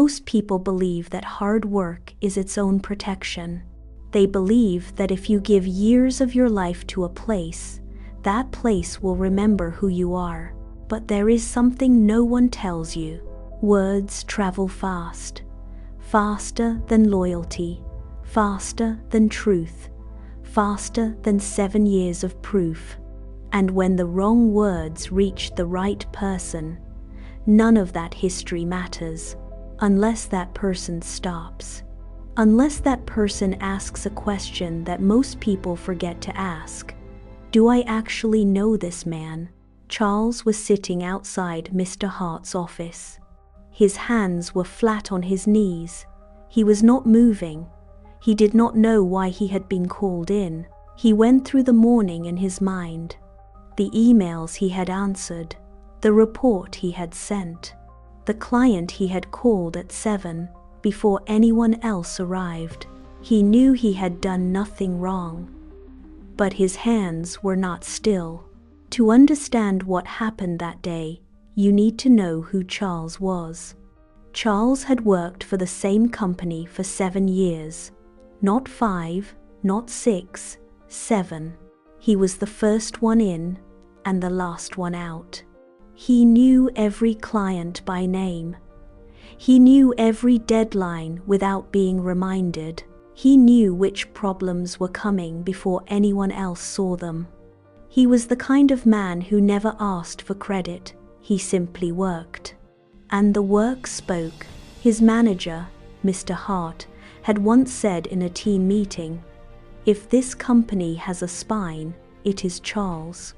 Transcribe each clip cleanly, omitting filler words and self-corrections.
Most people believe that hard work is its own protection. They believe that if you give years of your life to a place, that place will remember who you are. But there is something no one tells you. Words travel fast, faster than loyalty, faster than truth, faster than 7 years of proof. And when the wrong words reach the right person, none of that history matters, unless that person stops. Unless that person asks a question that most people forget to ask. Do I actually know this man? Charles was sitting outside Mr. Hart's office. His hands were flat on his knees. He was not moving. He did not know why he had been called in. He went through the morning in his mind. The emails he had answered, the report he had sent, the client he had called at 7 before anyone else arrived. He knew he had done nothing wrong. But his hands were not still. To understand what happened that day, you need to know who Charles was. Charles had worked for the same company for 7 years. Not 5, not 6, 7. He was the first one in and the last one out. He knew every client by name. He knew every deadline without being reminded. He knew which problems were coming before anyone else saw them. He was the kind of man who never asked for credit. He simply worked. And the work spoke. His manager, Mr. Hart, had once said in a team meeting, "If this company has a spine, it is Charles."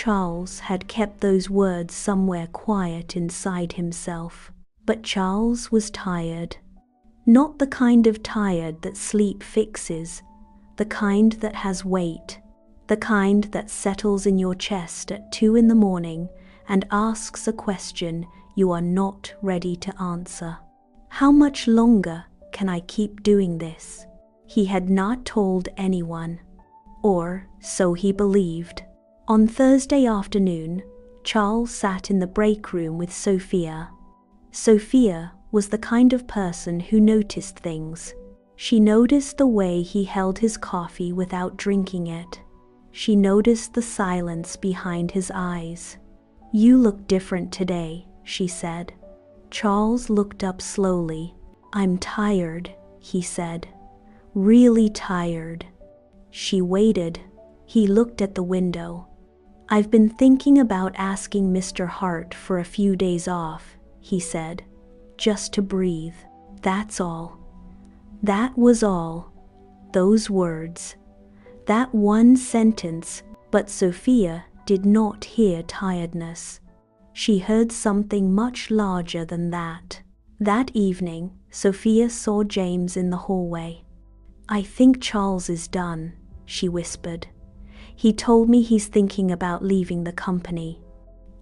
Charles had kept those words somewhere quiet inside himself. But Charles was tired. Not the kind of tired that sleep fixes, the kind that has weight, the kind that settles in your chest at 2 in the morning and asks a question you are not ready to answer. How much longer can I keep doing this? He had not told anyone, or so he believed. On Thursday afternoon, Charles sat in the break room with Sophia. Sophia was the kind of person who noticed things. She noticed the way he held his coffee without drinking it. She noticed the silence behind his eyes. "You look different today," she said. Charles looked up slowly. "I'm tired," he said. "Really tired." She waited. He looked at the window. "I've been thinking about asking Mr. Hart for a few days off," he said. "Just to breathe. That's all." That was all. Those words. That one sentence. But Sophia did not hear tiredness. She heard something much larger than that. That evening, Sophia saw James in the hallway. "I think Charles is done," she whispered. "He told me he's thinking about leaving the company."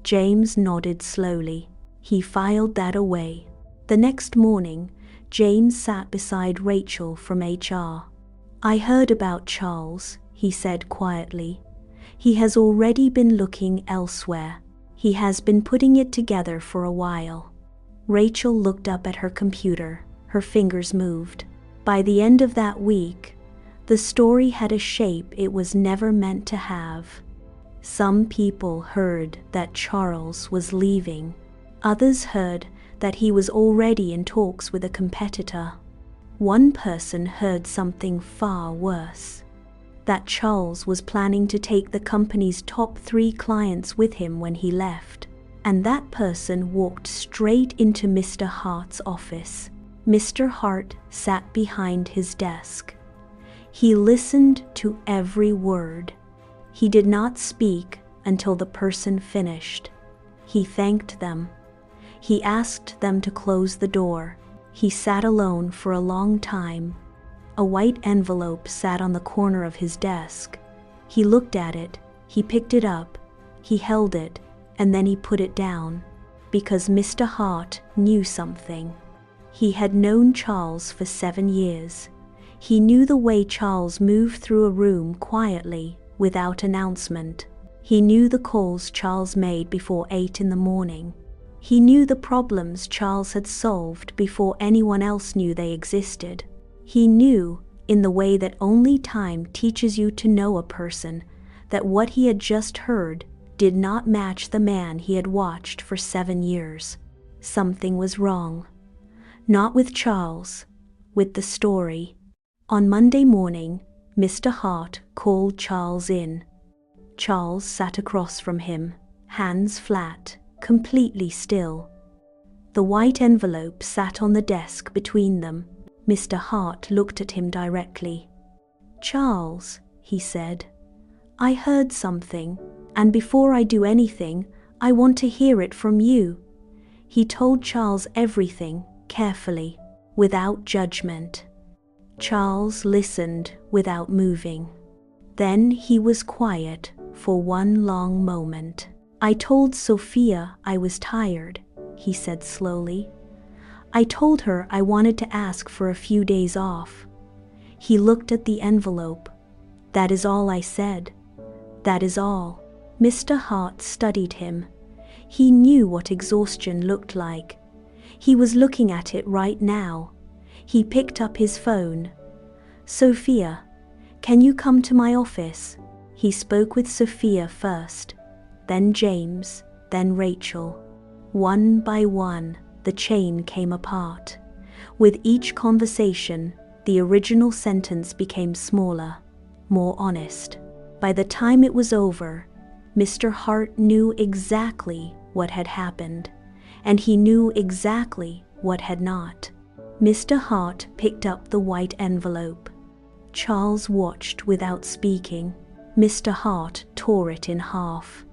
James nodded slowly. He filed that away. The next morning, James sat beside Rachel from HR. "I heard about Charles," he said quietly. "He has already been looking elsewhere. He has been putting it together for a while." Rachel looked up at her computer. Her fingers moved. By the end of that week, the story had a shape it was never meant to have. Some people heard that Charles was leaving. Others heard that he was already in talks with a competitor. One person heard something far worse. That Charles was planning to take the company's top 3 clients with him when he left. And that person walked straight into Mr. Hart's office. Mr. Hart sat behind his desk. He listened to every word. He did not speak until the person finished. He thanked them. He asked them to close the door. He sat alone for a long time. A white envelope sat on the corner of his desk. He looked at it. He picked it up. He held it, and then he put it down. Because Mr. Hart knew something. He had known Charles for 7 years. He knew the way Charles moved through a room quietly, without announcement. He knew the calls Charles made before 8 in the morning. He knew the problems Charles had solved before anyone else knew they existed. He knew, in the way that only time teaches you to know a person, that what he had just heard did not match the man he had watched for 7 years. Something was wrong. Not with Charles, with the story. On Monday morning, Mr. Hart called Charles in. Charles sat across from him, hands flat, completely still. The white envelope sat on the desk between them. Mr. Hart looked at him directly. "Charles," he said, "I heard something, and before I do anything, I want to hear it from you." He told Charles everything, carefully, without judgment. Charles listened without moving. Then he was quiet for one long moment. "I told Sophia I was tired," he said slowly. "I told her I wanted to ask for a few days off." He looked at the envelope. "That is all I said. That is all." Mr. Hart studied him. He knew what exhaustion looked like. He was looking at it right now. He picked up his phone. "Sophia, can you come to my office?" He spoke with Sophia first, then James, then Rachel. One by one, the chain came apart. With each conversation, the original sentence became smaller, more honest. By the time it was over, Mr. Hart knew exactly what had happened, and he knew exactly what had not. Mr. Hart picked up the white envelope. Charles watched without speaking. Mr. Hart tore it in half.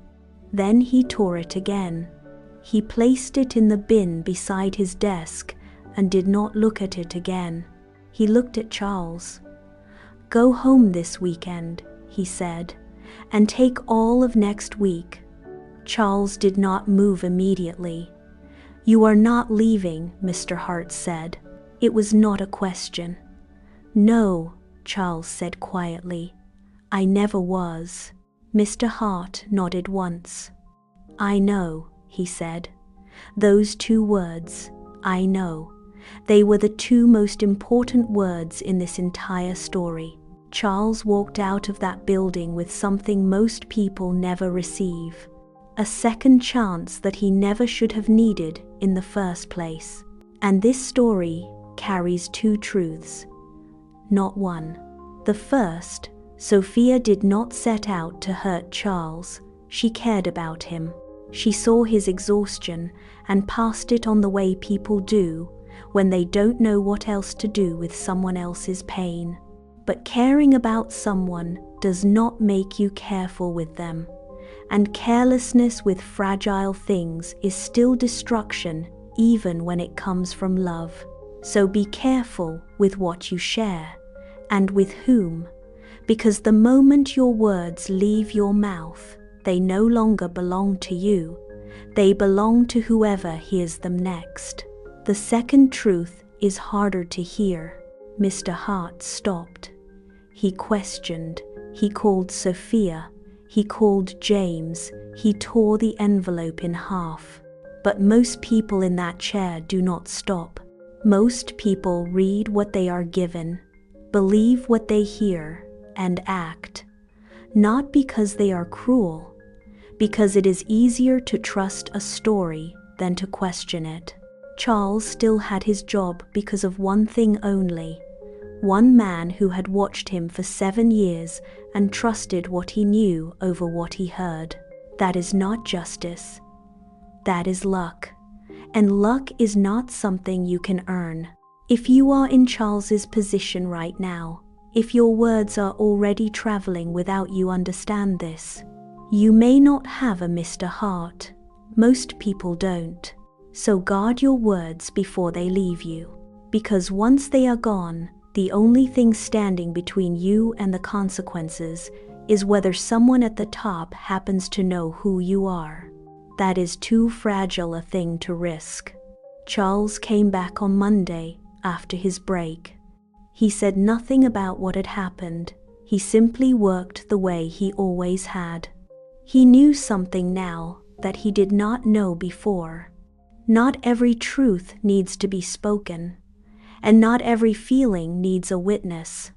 Then he tore it again. He placed it in the bin beside his desk and did not look at it again. He looked at Charles. "Go home this weekend," he said, "and take all of next week." Charles did not move immediately. "You are not leaving," Mr. Hart said. It was not a question. "No," Charles said quietly. "I never was." Mr. Hart nodded once. "I know," he said. Those 2 words, "I know," they were the 2 most important words in this entire story. Charles walked out of that building with something most people never receive. A second chance that he never should have needed in the first place. And this story carries 2 truths, not one. The first, Sophia did not set out to hurt Charles. She cared about him. She saw his exhaustion and passed it on the way people do when they don't know what else to do with someone else's pain. But caring about someone does not make you careful with them. And carelessness with fragile things is still destruction, even when it comes from love. So be careful with what you share, and with whom, because the moment your words leave your mouth, they no longer belong to you. They belong to whoever hears them next. The second truth is harder to hear. Mr. Hart stopped. He questioned. He called Sophia. He called James. He tore the envelope in half. But most people in that chair do not stop. Most people read what they are given, believe what they hear, and act. Not because they are cruel, because it is easier to trust a story than to question it. Charles still had his job because of one thing only. One man who had watched him for 7 years and trusted what he knew over what he heard. That is not justice. That is luck. And luck is not something you can earn. If you are in Charles's position right now, if your words are already traveling without you understand this, you may not have a Mr. Hart. Most people don't. So guard your words before they leave you. Because once they are gone, the only thing standing between you and the consequences is whether someone at the top happens to know who you are. That is too fragile a thing to risk. Charles came back on Monday after his break. He said nothing about what had happened. He simply worked the way he always had. He knew something now that he did not know before. Not every truth needs to be spoken, and not every feeling needs a witness.